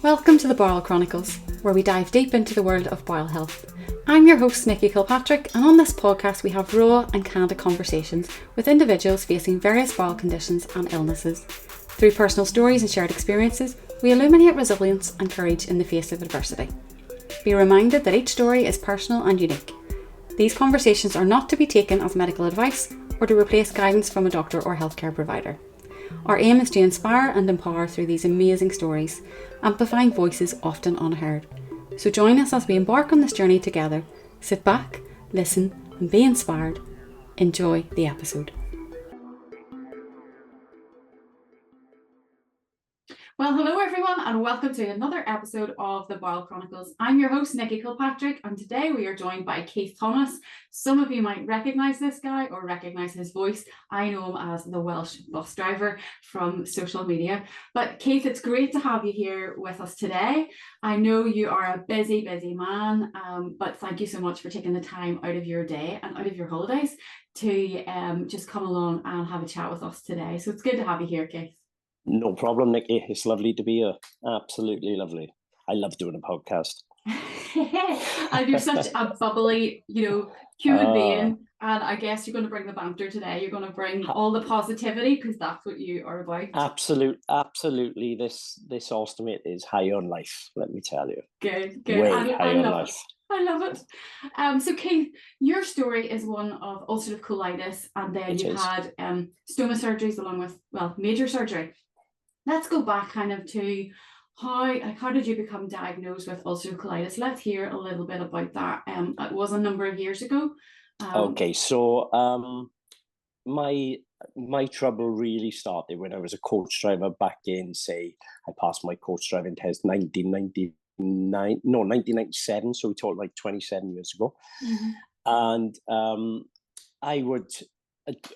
Welcome to the Bowel Chronicles, where we dive deep into the world of bowel health. I'm your host, Nikki Kilpatrick, and on this podcast we have raw and candid conversations with individuals facing various bowel conditions and illnesses. Through personal stories and shared experiences, we illuminate resilience and courage in the face of adversity. Be reminded that each story is personal and unique. These conversations are not to be taken as medical advice or to replace guidance from a doctor or healthcare provider. Our aim is to inspire and empower through these amazing stories, amplifying voices often unheard. So join us as we embark on this journey together. Sit back, listen, and be inspired. Enjoy the episode. Well, hello everyone, and welcome to another episode of the Bowel Chronicles. I'm your host, Nikki Kilpatrick, and today we are joined by Keith Thomas. Some of you might recognise this guy or recognise his voice. I know him as the Welsh bus driver from social media. But Keith, it's great to have you here with us today. I know you are a busy man, but thank you so much for taking the time out of your day and out of your holidays to just come along and have a chat with us today. So it's good to have you here, Keith. No problem, Nikki. It's lovely to be here. Absolutely lovely. I love doing a podcast. And you're such a bubbly, human being. And I guess you're going to bring the banter today. You're going to bring all the positivity because that's what you are about. Absolutely. This ostomy is high on life, let me tell you. Good. Way high on life. I love it. So Keith, your story is one of ulcerative colitis, and then you had stoma surgeries along with, major surgery. Let's go back kind of to how did you become diagnosed with ulcerative colitis? Let's hear a little bit about that. It was a number of years ago. Okay, so my trouble really started when I was a coach driver back in, say, I passed my coach driving test 1997, so we talked like 27 years ago. Mm-hmm. And I would,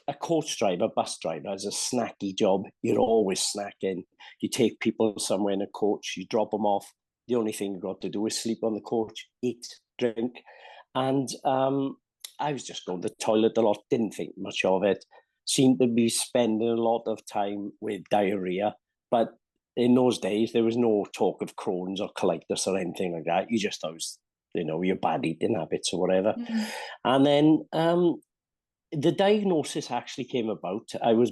a coach driver, bus driver, is a snacky job. You're always snacking. You take people somewhere in a coach, you drop them off. The only thing you've got to do is sleep on the coach, eat, drink. And I was just going to the toilet a lot, didn't think much of it. Seemed to be spending a lot of time with diarrhea. But in those days, there was no talk of Crohn's or colitis or anything like that. You just thought, your bad eating habits or whatever. Mm-hmm. And then the diagnosis actually came about. I was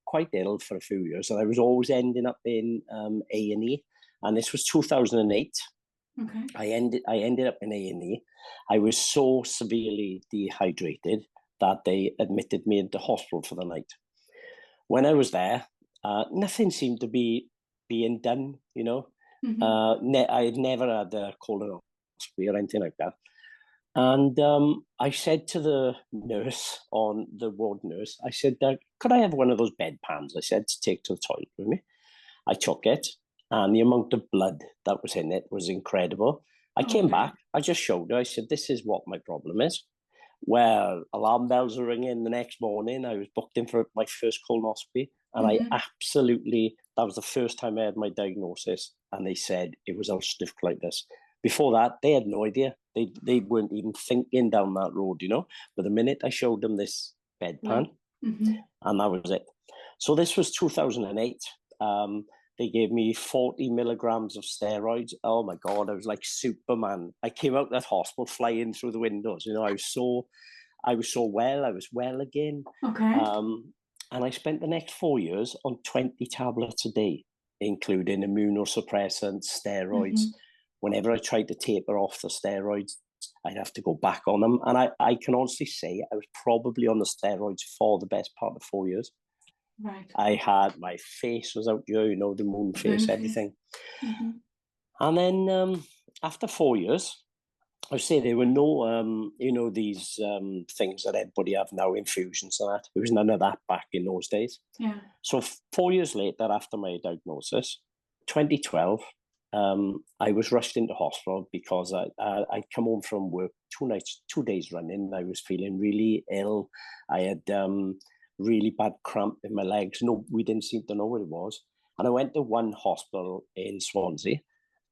quite ill for a few years, and I was always ending up in A&E. And this was 2008. Okay. I ended up in A&E. I was so severely dehydrated that they admitted me into hospital for the night. When I was there, nothing seemed to be being done, Mm-hmm. I had never had a colonoscopy or anything like that. And I said to the ward nurse, I said, could I have one of those bedpans? I said, to take to the toilet with me. I took it, and the amount of blood that was in it was incredible. I came back, I just showed her, I said, this is what my problem is. Well, alarm bells were ringing the next morning. I was booked in for my first colonoscopy, and mm-hmm. That was the first time I had my diagnosis, and they said it was ulcerative colitis. Before that, they had no idea. They weren't even thinking down that road, But the minute I showed them this bedpan, mm-hmm. and that was it. So this was 2008. They gave me 40 milligrams of steroids. Oh my God, I was like Superman. I came out of that hospital flying through the windows. I was so well. I was well again. Okay. And I spent the next 4 years on 20 tablets a day, including immunosuppressants, steroids. Mm-hmm. Whenever I tried to taper off the steroids, I'd have to go back on them. And I can honestly say I was probably on the steroids for the best part of 4 years. Right. I had, my face was out here, the moon face, everything. Mm-hmm. And then after 4 years, I say there were no, these things that everybody have now, infusions and that. There was none of that back in those days. Yeah. So 4 years later, after my diagnosis, 2012, I was rushed into hospital because I'd come home from work 2 days running. I was feeling really ill. I had really bad cramp in my legs. No, we didn't seem to know what it was. And I went to one hospital in Swansea,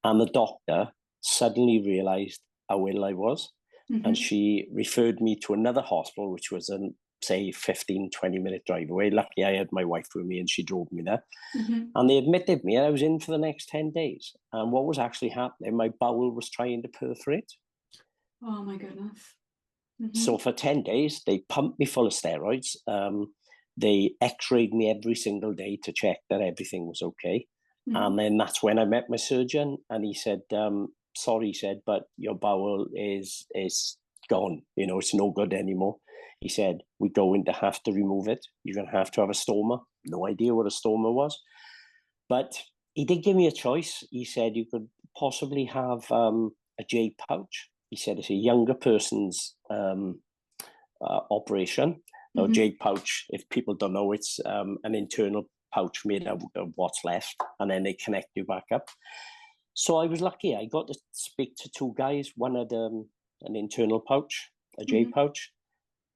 and the doctor suddenly realised how ill I was. Mm-hmm. And she referred me to another hospital, which was a say 15, 20-minute drive away. Lucky I had my wife with me and she drove me there. Mm-hmm. And they admitted me and I was in for the next 10 days. And what was actually happening, my bowel was trying to perforate. Oh my goodness. Mm-hmm. So for 10 days, they pumped me full of steroids. They x-rayed me every single day to check that everything was okay. Mm-hmm. And then that's when I met my surgeon and he said, sorry, he said, but your bowel is gone. You know, it's no good anymore. He said, we're going to have to remove it. You're going to have a stoma. No idea what a stoma was. But he did give me a choice. He said you could possibly have a J pouch. He said it's a younger person's operation. Now, Mm-hmm. J pouch, if people don't know, it's an internal pouch made out of what's left, and then they connect you back up. So I was lucky. I got to speak to two guys. One had an internal pouch, a J Mm-hmm. pouch,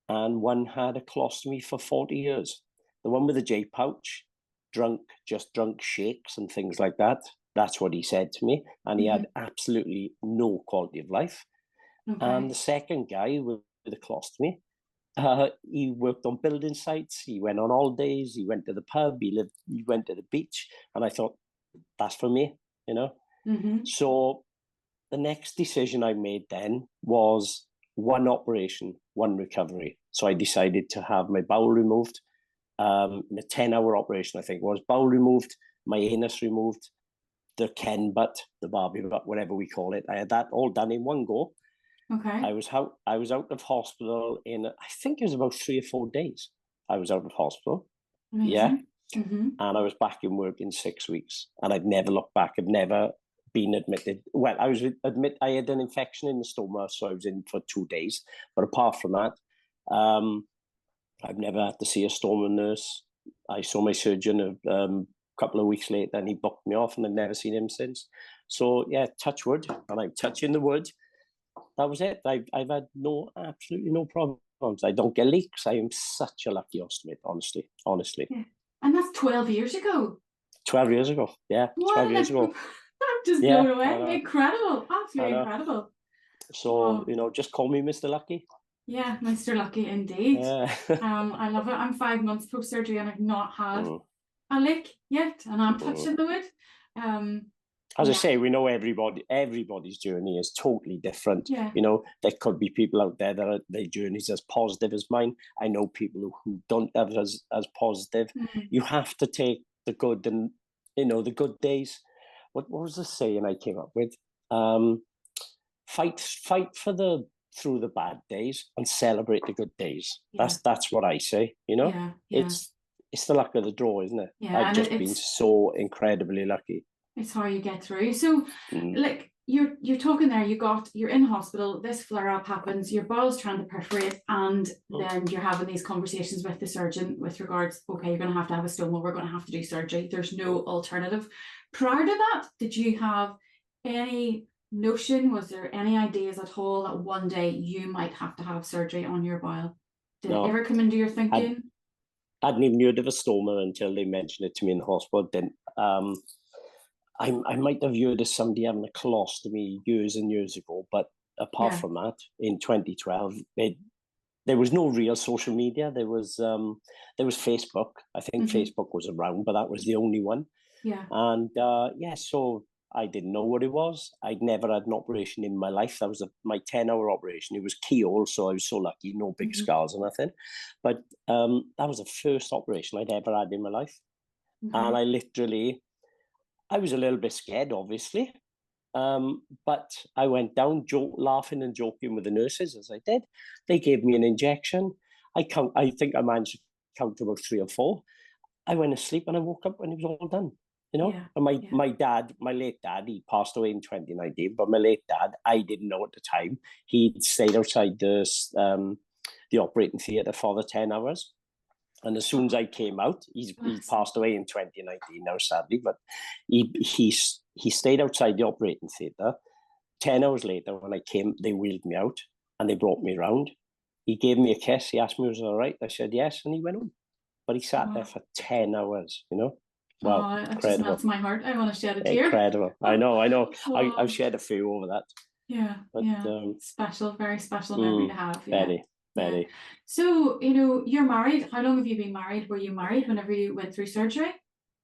and one had a colostomy for 40 years. The one with the J pouch just drunk shakes and things like that. That's what he said to me. And he Mm-hmm. had absolutely no quality of life. Okay. And the second guy with the colostomy, he worked on building sites. He went on holidays. He went to the pub. He went to the beach. And I thought, that's for me, you know? Mm-hmm. So the next decision I made then was one operation, one recovery. So I decided to have my bowel removed. In a 10-hour operation, I think it was. Bowel removed, my anus removed, the Ken butt, the Barbie butt, whatever we call it. I had that all done in one go. Okay. I was out of hospital in, I think it was about 3 or 4 days. I was out of hospital. Amazing. Yeah. Mm-hmm. And I was back in work in 6 weeks. And I've never looked back. I've never been admitted. Well, I had an infection in the stoma, so I was in for 2 days. But apart from that, I've never had to see a stoma nurse. I saw my surgeon a couple of weeks later and he booked me off and I've never seen him since. So yeah, touch wood, and I'm touching the wood. That was it. I've had absolutely no problems. I don't get leaks. I am such a lucky ostomy, honestly. Yeah. And that's 12 years ago. 12 years ago, yeah, 12 years ago. I'm just Yeah, blown away. Incredible. Absolutely incredible. So, just call me Mr. Lucky. Yeah, Mr. Lucky indeed. Yeah. I love it. I'm 5 months post-surgery and I've not had a lick yet, and I'm touching the wood. As I say, we know everybody's journey is totally different. Yeah. There could be people out there that their journey's as positive as mine. I know people who don't have as positive. Mm-hmm. You have to take the good and, the good days. What was the saying I came up with? Fight through the bad days and celebrate the good days. Yeah. That's what I say, Yeah. It's the luck of the draw, isn't it? Yeah, I've just been so incredibly lucky. It's how you get through. So like you're talking there, you're in hospital, this flare-up happens, your bowel's trying to perforate, and then you're having these conversations with the surgeon with regards, okay, you're going to have a stoma, we're going to have to do surgery, there's no alternative. Prior to that, did you have any notion, was there any ideas at all that one day you might have to have surgery on your bowel? Did it ever come into your thinking? I hadn't even heard of a stoma until they mentioned it to me in the hospital. Then I might have heard of somebody having a colostomy years and years ago, but apart from that, in 2012, there was no real social media. There was Facebook. I think Facebook was around, but that was the only one. Yeah. And so I didn't know what it was. I'd never had an operation in my life. That was my 10-hour operation. It was keyhole, so I was so lucky, no big scars or nothing. But that was the first operation I'd ever had in my life. And I was a little bit scared, obviously. But I went down laughing and joking with the nurses as I did. They gave me an injection. I think I managed to count to about 3 or 4. I went to sleep and I woke up and it was all done. And my dad, my late dad, he passed away in 2019, but my late dad, I didn't know at the time. He'd stayed outside the operating theatre for the 10 hours. And as soon as I came out, he passed away in 2019 now, sadly, but he stayed outside the operating theatre. 10 hours later, when I came, they wheeled me out and they brought me round. He gave me a kiss. He asked me, was it all right? I said, yes. And he went home. But he sat there for 10 hours, Wow, it just melts my heart. I want to shed a tear. Incredible. I know. I've shed a few over that. Yeah, but, special, very special memory to have. Yeah. very. So, you're married. How long have you been married? Were you married whenever you went through surgery?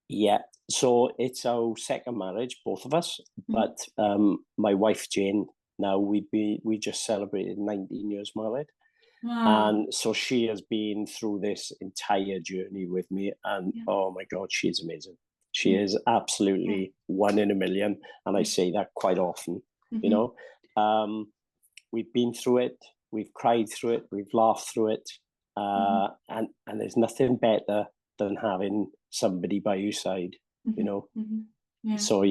Yeah, so it's our second marriage, both of us. But my wife Jane, now we just celebrated 19 years married. Wow. And so she has been through this entire journey with me, and oh my God, she's amazing. She is absolutely one in a million, and I say that quite often. We've been through it, we've cried through it, we've laughed through it, and there's nothing better than having somebody by your side. So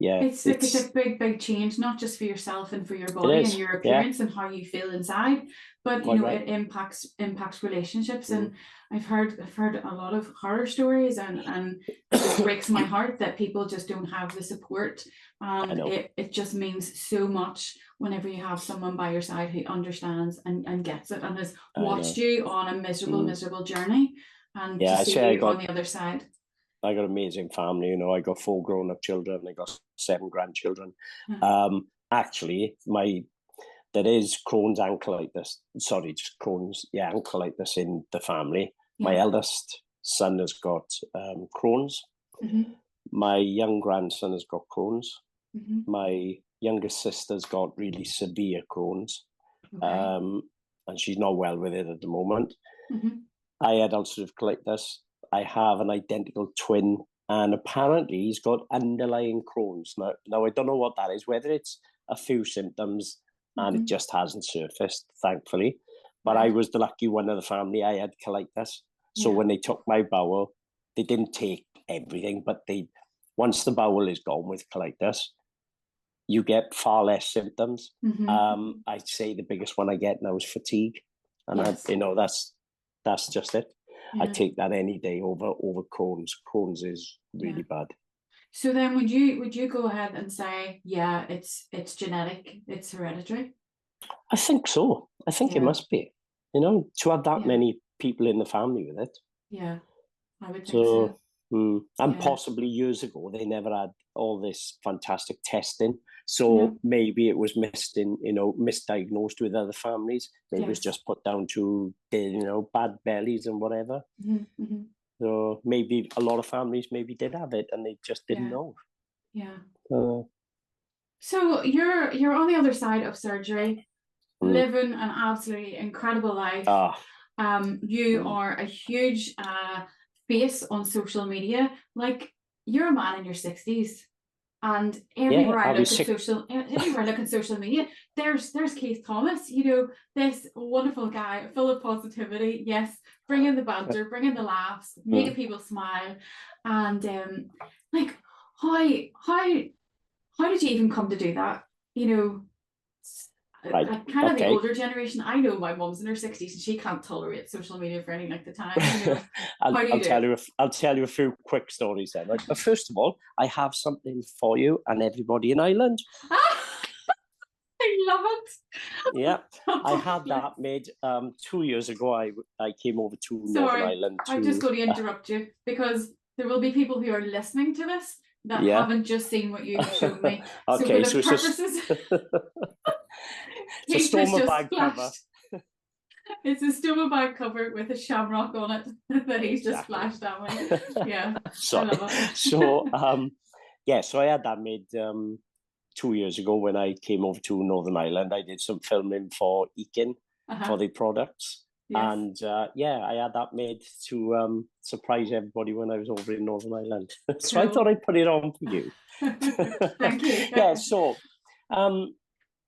it's a big change, not just for yourself and for your body and your appearance and how you feel inside, but it impacts relationships. And I've heard a lot of horror stories, and it just breaks my heart that people just don't have the support. And it just means so much whenever you have someone by your side who understands and gets it and has watched you on a miserable journey, and to see you on the other side. I got an amazing family, I got 4 grown-up children, I got 7 grandchildren. Actually, there is Crohn's and colitis. Sorry, just Crohn's, and colitis in the family. My eldest son has got Crohn's. My young grandson has got Crohn's. My youngest sister's got really severe Crohn's. And she's not well with it at the moment. I had ulcerative colitis. I have an identical twin, and apparently he's got underlying Crohn's. Now I don't know what that is, whether it's a few symptoms and it just hasn't surfaced, thankfully. But I was the lucky one of the family. I had colitis. So when they took my bowel, they didn't take everything, but once the bowel is gone with colitis, you get far less symptoms. I'd say the biggest one I get now is fatigue. And that's just it. I take that any day over Crohn's. Crohn's is really bad. So then would you go ahead and say, it's genetic, it's hereditary? I think so. I think it must be. To have that many people in the family with it. Yeah, I would think so. And possibly years ago, they never had all this fantastic testing. So maybe it was misdiagnosed with other families. Maybe it was just put down to, bad bellies and whatever. So maybe a lot of families maybe did have it and they just didn't know. So you're on the other side of surgery, living an absolutely incredible life. You are a huge face on social media. Like, you're a man in your 60s, and everywhere I look at social media, there's Keith Thomas, this wonderful guy full of positivity, bringing the banter, bringing the laughs, making people smile. And like, how did you even come to do that? Like, kind of the older generation. I know my mom's in her 60s and she can't tolerate social media for any length of time. I'll tell you a few quick stories then. But first of all, I have something for you and everybody in Ireland. I love it. Yeah, I had that made 2 years ago. I came over to Northern Ireland. I'm just going to interrupt you because there will be people who are listening to this that haven't just seen what you showed me. Okay, so for the purposes, it's a Stoma bag cover. It's a Stoma bag cover with a shamrock on it that he's just flashed at me. Yeah, I love it. So I had that made 2 years ago when I came over to Northern Ireland. I did some filming for Ekin for the products. And I had that made to surprise everybody when I was over in Northern Ireland. So I thought I'd put it on for you. Thank you. So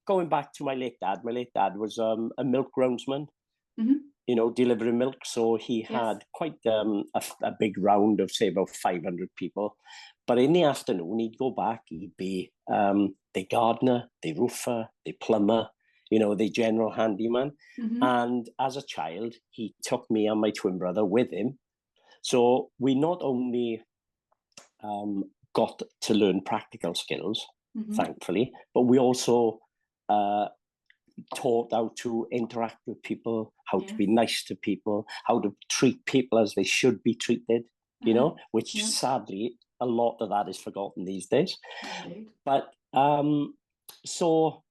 going back to my late dad was a milk groundsman, delivering milk. So he had quite a big round of, say, about 500 people. But in the afternoon, he'd go back, he'd be the gardener, the roofer, the plumber, the general handyman. And as a child, he took me and my twin brother with him. So we not only got to learn practical skills, thankfully, but we also taught how to interact with people, how to be nice to people, how to treat people as they should be treated, which sadly, a lot of that is forgotten these days. But so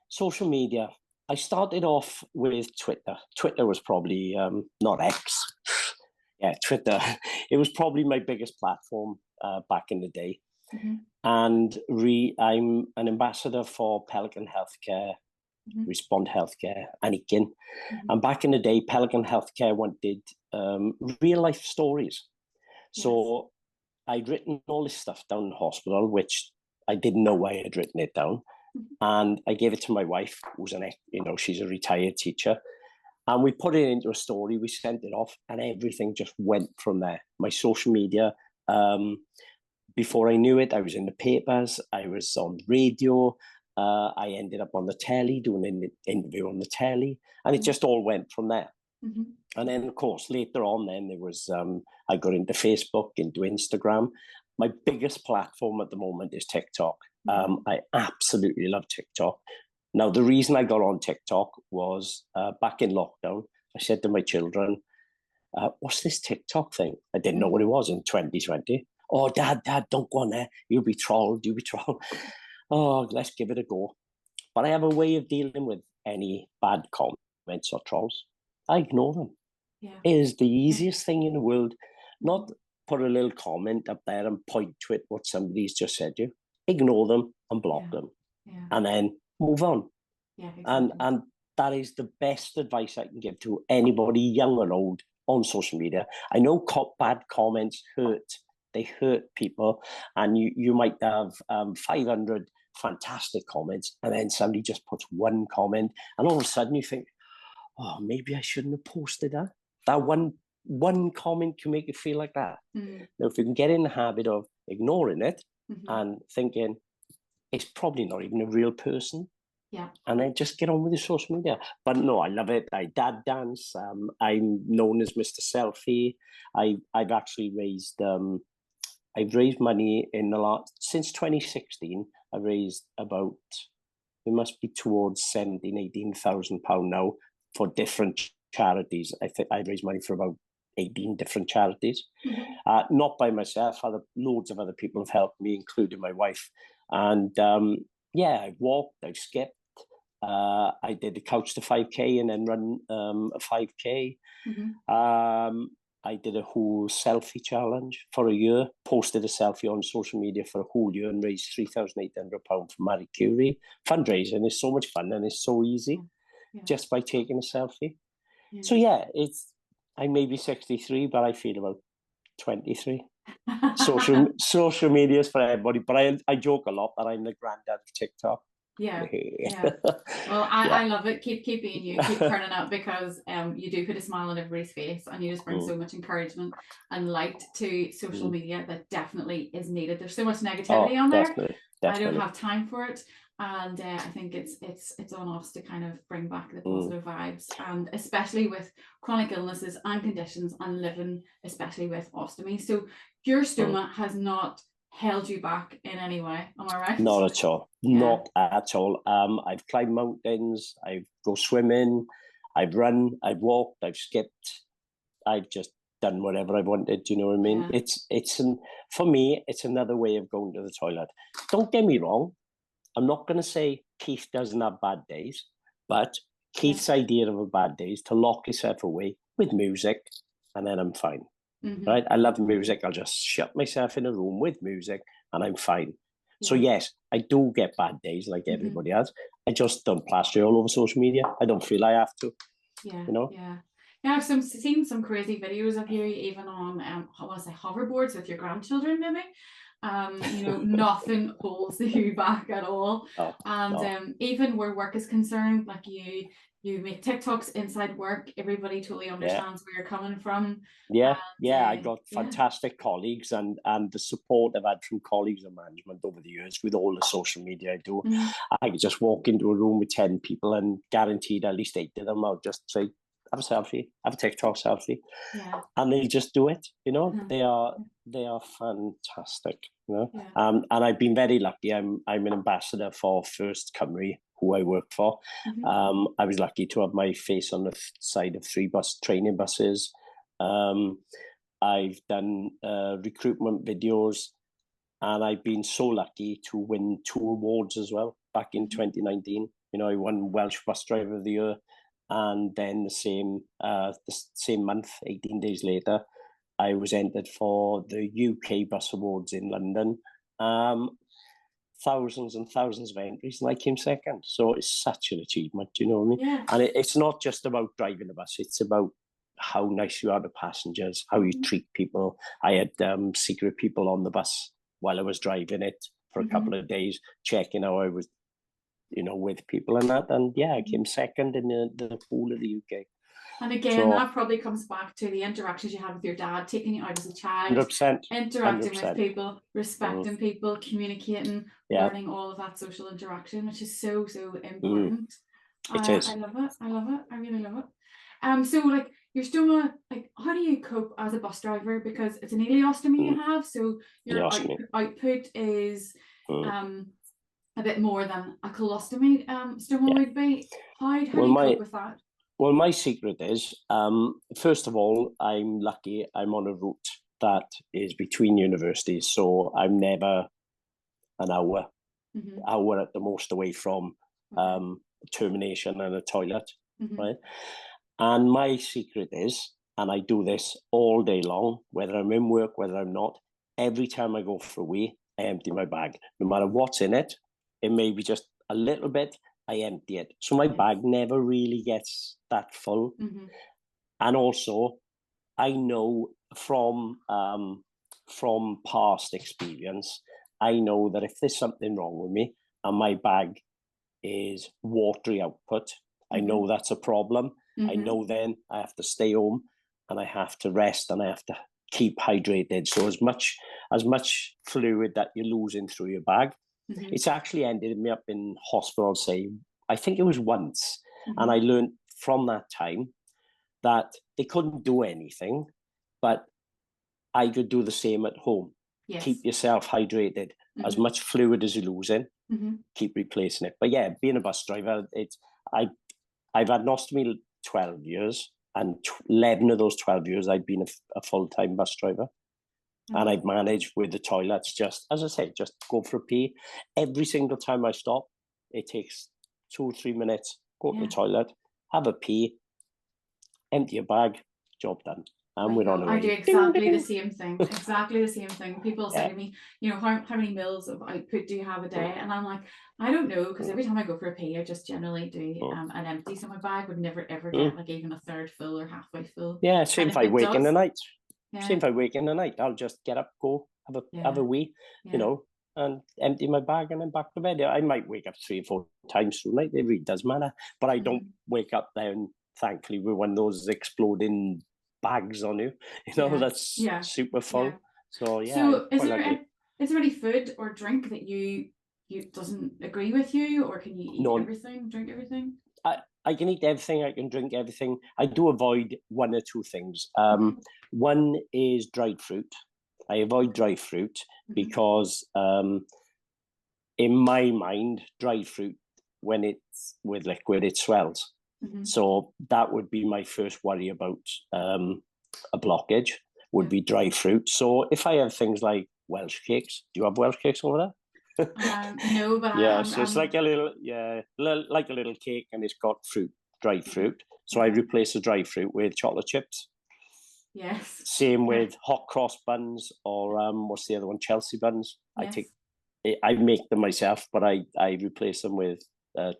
social media, I started off with Twitter. Twitter was probably not X. Yeah, Twitter. It was probably my biggest platform back in the day. And I'm an ambassador for Pelican Healthcare, Respond Healthcare, and Ekin. And back in the day, Pelican Healthcare wanted real life stories. So I'd written all this stuff down in the hospital, which I didn't know why I'd written it down. And I gave it to my wife, who's she's a retired teacher. And we put it into a story, we sent it off, and everything just went from there. My social media, before I knew it, I was in the papers, I was on radio, I ended up on the telly, doing an interview on the telly, and it just all went from there. And then, of course, later on, then there was, I got into Facebook, into Instagram. My biggest platform at the moment is TikTok. I absolutely love TikTok. Now, the reason I got on TikTok was back in lockdown, I said to my children, what's this TikTok thing? I didn't know what it was in 2020. Oh, Dad, don't go on there. You'll be trolled. Oh, let's give it a go. But I have a way of dealing with any bad comments or trolls. I ignore them. Yeah. It is the easiest thing in the world. Not put a little comment up there and point to it, what somebody's just said to you. Ignore them and block them. Yeah. And then move on. Yeah, exactly. And that is the best advice I can give to anybody, young or old, on social media. I know bad comments hurt. They hurt people. And you might have 500 fantastic comments, and then somebody just puts one comment, and all of a sudden you think, oh, maybe I shouldn't have posted that. That one comment can make you feel like that. Now, if you can get in the habit of ignoring it and thinking, it's probably not even a real person. Yeah. And then just get on with your social media. But no, I love it. I dad dance. I'm known as Mr. Selfie. I've actually raised I've raised money in the last, since 2016, I've raised about, it must be towards 18,000 pounds now for different charities. I think I've raised money for about 18 different charities. Not by myself, loads of other people have helped me, including my wife. And I've walked, I've skipped. I did the couch to 5K and then run a 5K. I did a whole selfie challenge for a year, posted a selfie on social media for a whole year and raised £3,800 for Marie Curie. Fundraising is so much fun and it's so easy just by taking a selfie. Yeah. So I may be 63, but I feel about 23. Social media is for everybody, but I joke a lot that I'm the granddad of TikTok. Yeah. Well, I love it. Keep being you. Keep turning up, because you do put a smile on everybody's face, and you just bring so much encouragement and light to social media that definitely is needed. There's so much negativity on there. Definitely. I don't have time for it, and I think it's on us to kind of bring back the positive vibes, and especially with chronic illnesses and conditions, and living especially with ostomy. So your stoma has not held you back in any way, am I right? Not at all. Not at all. I've climbed mountains, I've go swimming, I've run, I've walked, I've skipped, I've just done whatever I wanted. Do you know what I mean? For me, it's another way of going to the toilet. Don't get me wrong, I'm not going to say Keith doesn't have bad days, but Keith's idea of a bad day is to lock yourself away with music, and then I'm fine. Right? I love music. I'll just shut myself in a room with music and I'm fine. So yes, I do get bad days like everybody else. I just don't plaster all over social media. I don't feel I have to. Yeah. You know? Yeah. I've seen some crazy videos of you even on hoverboards with your grandchildren, maybe. Nothing holds you back at all. Even where work is concerned, like you make TikToks inside work, everybody totally understands where you're coming from. I got fantastic colleagues, and the support I've had from colleagues and management over the years with all the social media I do. I could just walk into a room with 10 people and guaranteed at least 8 of them I'll just say, have a selfie, have a TikTok selfie. And they just do it, you know. They are fantastic, you know. And I've been very lucky. I'm an ambassador for First Cymru, who I work for. I was lucky to have my face on the side of 3 training buses. I've done recruitment videos, and I've been so lucky to win 2 awards as well back in 2019. You know, I won Welsh Bus Driver of the Year, and then the same month, 18 days later, I was entered for the UK Bus Awards in London. Thousands and thousands of entries, and I came second. So it's such an achievement, you know what I mean? Yeah. And it's not just about driving a bus, it's about how nice you are to passengers, how you treat people. I had secret people on the bus while I was driving it for a couple of days, checking how I was, you know, with people and that. And yeah, I came second in the whole of the UK. And again, that probably comes back to the interactions you had with your dad, taking you out as a child, 100%, interacting 100%. with people, respecting people, communicating, Yeah. learning all of that social interaction, which is so important. It is. I love it. I love it. I really love it. So like your stoma, like how do you cope as a bus driver? Because it's an ileostomy you have, so your output is a bit more than a colostomy stoma would be. How do you cope with that? Well, my secret is, first of all, I'm lucky I'm on a route that is between universities, so I'm never an hour at the most away from termination and a toilet, right? And my secret is, and I do this all day long, whether I'm in work, whether I'm not, every time I go for a wee, I empty my bag. No matter what's in it, it may be just a little bit, I empty it. So my bag never really gets that full. And also, I know from past experience, I know that if there's something wrong with me and my bag is watery output, I know that's a problem. I know then I have to stay home and I have to rest and I have to keep hydrated. So as much fluid that you're losing through your bag, it's actually ended me up in hospital, say, I think it was once. And I learned from that time that they couldn't do anything, but I could do the same at home. Yes. Keep yourself hydrated. As much fluid as you're losing, keep replacing it. But yeah, being a bus driver, I've had an ostomy 12 years, and 11 of those 12 years I've been a full-time bus driver. And I've managed with the toilets, just, as I say, just go for a pee. Every single time I stop, it takes 2 or 3 minutes, go to the toilet, have a pee, empty your bag, job done. And we're on the way. I do exactly the same thing. Exactly the same thing. People say to me, you know, how many mils of output do you have a day? And I'm like, I don't know, because every time I go for a pee, I just generally do an empty. So my bag would never ever get like even a third full or halfway full. Yeah, same if I wake in the night. Same if I wake in the night, I'll just get up, go, have a wee, you know, and empty my bag and then back to bed. I might wake up 3 or 4 times through the night. It really does matter. But I don't wake up then, thankfully, with one of those exploding bags on you. You know, that's super full. So, yeah. So is there any food or drink that you doesn't agree with you, or can you eat everything, drink everything? I can eat everything, I can drink everything. I do avoid 1 or 2 things. One is dried fruit. I avoid dried fruit because in my mind, dried fruit, when it's with liquid, it swells. So that would be my first worry about a blockage, would be dry fruit. So if I have things like Welsh cakes, do you have Welsh cakes over there? No, but so it's like a little cake, and it's got dried fruit. So I replace the dried fruit with chocolate chips. Yes. Same with hot cross buns, or what's the other one? Chelsea buns. Yes. I make them myself, but I replace them with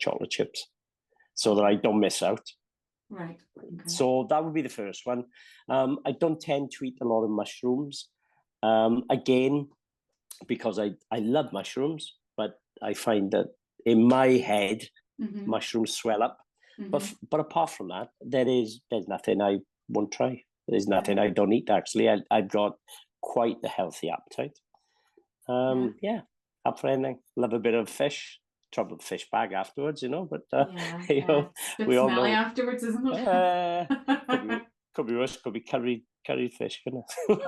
chocolate chips, so that I don't miss out. Right. Okay. So that would be the first one. I don't tend to eat a lot of mushrooms. Again, because I love mushrooms, but I find that in my head, mushrooms swell up. But apart from that, there's nothing I won't try. There's nothing I don't eat, actually. I've got quite the healthy appetite. Up for anything. Love a bit of fish. Trouble with fish bag afterwards, you know. But you know, we all know afterwards, isn't it? Could be worse. Could be curried fish, couldn't it?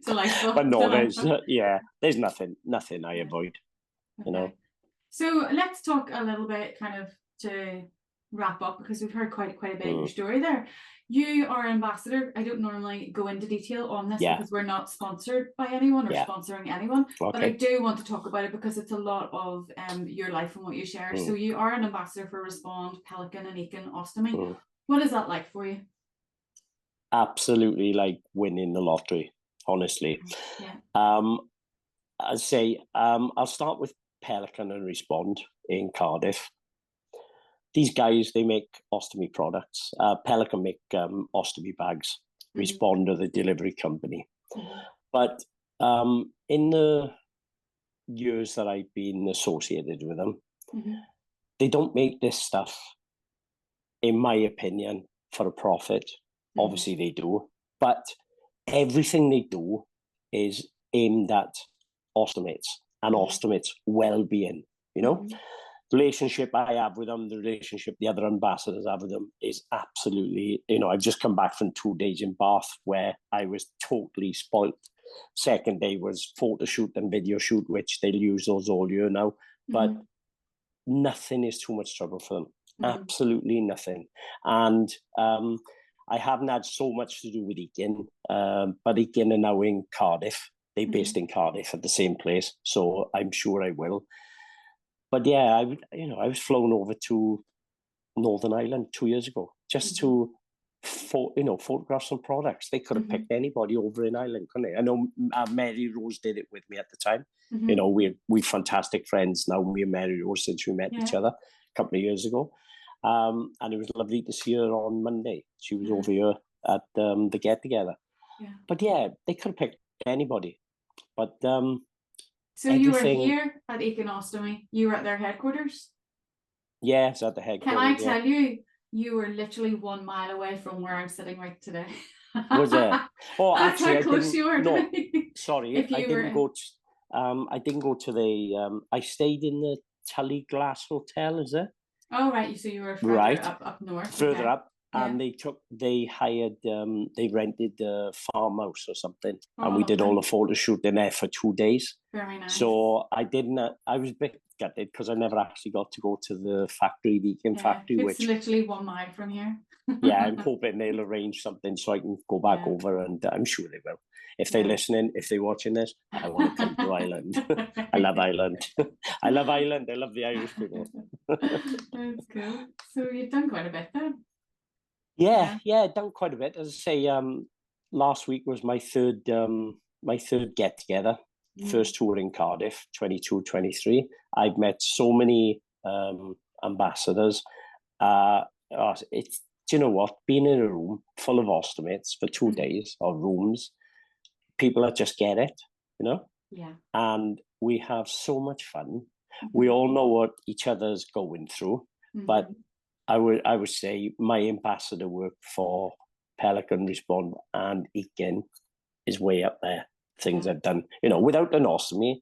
Delightful. But no, there's nothing I avoid. You know. So let's talk a little bit, kind of, to wrap up, because we've heard quite a bit of your story there. You are an ambassador. I don't normally go into detail on this because we're not sponsored by anyone or sponsoring anyone, but I do want to talk about it because it's a lot of your life and what you share. So you are an ambassador for Respond, Pelican and Ileostomy. What is that like for you? Absolutely like winning the lottery, honestly. I'd say I'll start with Pelican and Respond in Cardiff. These guys, they make ostomy products. Pelican make ostomy bags. Respond to the delivery company. But in the years that I've been associated with them, they don't make this stuff, in my opinion, for a profit. Obviously they do. But everything they do is aimed at ostomates and ostomates' well-being, you know? The relationship I have with them, the relationship the other ambassadors have with them is absolutely, you know, I've just come back from 2 days in Bath where I was totally spoilt. Second day was photo shoot and video shoot, which they'll use those all year now. But nothing is too much trouble for them. Absolutely nothing. And I haven't had so much to do with Ekin, but Ekin are now in Cardiff. They're based in Cardiff at the same place, so I'm sure I will. But yeah, I was flown over to Northern Ireland 2 years ago just to, photograph some products. They could have picked anybody over in Ireland, couldn't they? I know Mary Rose did it with me at the time. You know, we're fantastic friends now, me and Mary Rose, since we met each other a couple of years ago. And it was lovely to see her on Monday. She was over here at the get-together. But yeah, they could have picked anybody. But so you were here at Ileostomy. You were at their headquarters? Yeah, it's at the headquarters. Can I tell you, you were literally 1 mile away from where I'm sitting right today. Was it? Oh, that's actually, how close you were. No, sorry, I didn't go to the. I stayed in the Tully Glass Hotel. Is it? Oh right, so you were further up north. Further up. And they rented a farmhouse or something, and we did all the photo shoot in there for 2 days. Very nice. So I was a bit gutted because I never actually got to go to the factory, the Ekin factory. It's literally 1 mile from here. I'm hoping they'll arrange something so I can go back over, and I'm sure they will. If they're listening, if they're watching this, I want to come to Ireland. I love Ireland. I love Ireland. I love the Irish people. That's cool. So you've done quite a bit then. Yeah, done quite a bit. As I say, last week was my third get together. First tour in Cardiff, 22, 23. I've met so many ambassadors. It's, do you know what? Being in a room full of ostomates for 2 days, or rooms, people that just get it, you know? Yeah. And we have so much fun. We all know what each other's going through, but I would say my ambassador work for Pelican, Respond and Ekin is way up there. Things I've done, you know, without an ostomy,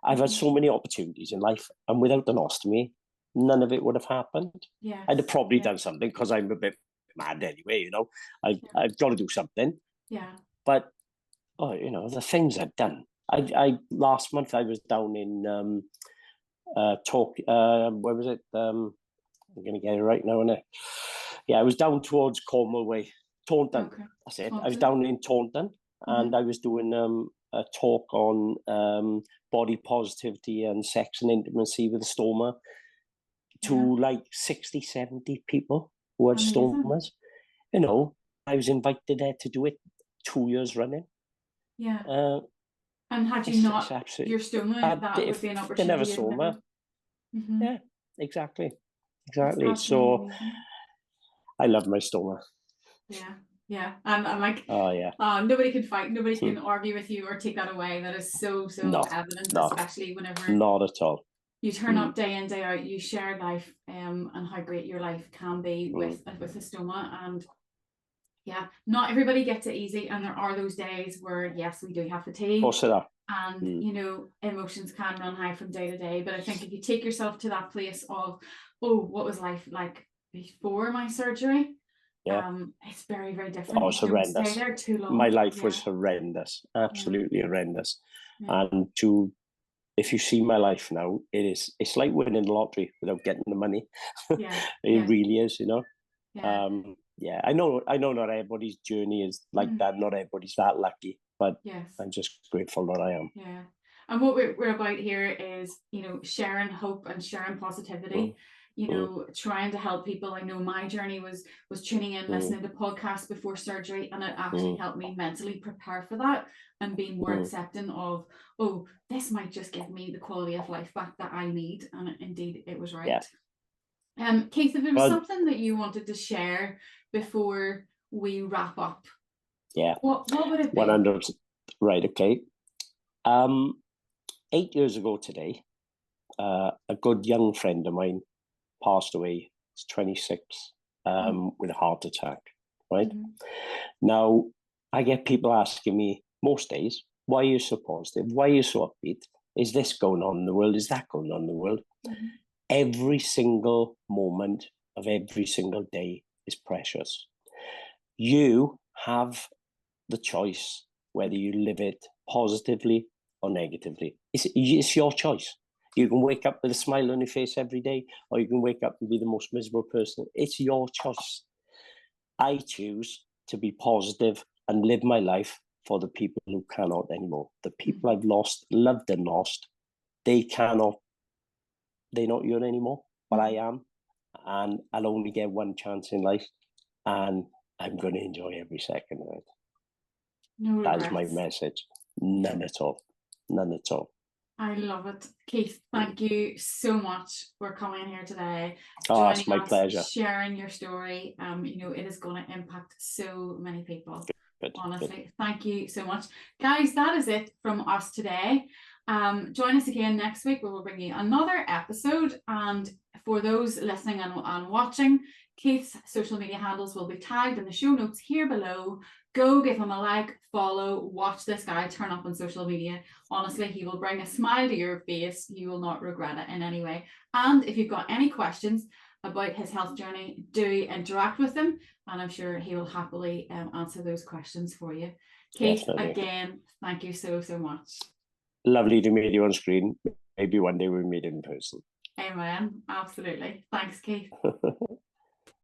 I've had so many opportunities in life, and without an ostomy, none of it would have happened. I'd have probably done something because I'm a bit mad anyway, you know. I've got to do something. But you know, the things I've done. I last month I was down in where was it? I'm going to get it right now, innit? Yeah, I was down towards Cornwall way, Taunton. That's it. I was down in Taunton, and I was doing a talk on body positivity and sex and intimacy with Stoma to like 60, 70 people who had stomas. You know, I was invited there to do it 2 years running. And had you not your stoma, that would be an opportunity. Never stoma. Yeah, exactly. So I love my stoma. And like, nobody can fight, nobody can argue with you or take that away. That is so evident, especially whenever not at all you turn up day in, day out, you share life and how great your life can be with a stoma. And not everybody gets it easy, and there are those days where yes, we do have fatigue. Of course there are. And you know, emotions can run high from day to day, but I think if you take yourself to that place of, what was life like before my surgery, it's very, very different. It's horrendous. Stay there too long. My life was horrendous, absolutely horrendous. And to if you see my life now, it's like winning the lottery without getting the money. Yeah. It really is, you know. Yeah. I know not everybody's journey is like that. Not everybody's that lucky, but Yes. I'm just grateful that I am. Yeah. And what we're about here is, you know, sharing hope and sharing positivity, you know, trying to help people. I know my journey was tuning in, listening to podcasts before surgery, and it actually helped me mentally prepare for that and be more accepting of, oh, this might just give me the quality of life back that I need. And indeed it was right. Yeah. Keith, if there was something that you wanted to share before we wrap up, what would it be? 100%. Right, okay. 8 years ago today, a good young friend of mine passed away. He's 26, with a heart attack, right? Now, I get people asking me most days, why are you so positive? Why are you so upbeat? Is this going on in the world? Is that going on in the world? Every single moment of every single day is precious. You have the choice whether you live it positively or negatively. It's your choice. You can wake up with a smile on your face every day, or you can wake up and be the most miserable person. It's your choice. I choose to be positive and live my life for the people who cannot anymore. The people I've lost, loved and lost, they're not here anymore, but I am. And I'll only get one chance in life, and I'm going to enjoy every second of it. No regrets. That is my message. None at all. None at all. I love it. Keith, thank you so much for coming here today. Oh, it's my pleasure. Sharing your story. You know, it is going to impact so many people. Honestly, thank you so much. Guys, that is it from us today. Join us again next week where we'll bring you another episode. And for those listening and watching, Keith's social media handles will be tagged in the show notes here below. Go give him a like, follow, watch this guy turn up on social media. Honestly, he will bring a smile to your face. You will not regret it in any way. And if you've got any questions about his health journey, do interact with him, and I'm sure he will happily answer those questions for you. Keith, again, thank you so much. Lovely to meet you on screen. Maybe one day we'll meet in person. Amen. Absolutely. Thanks, Keith.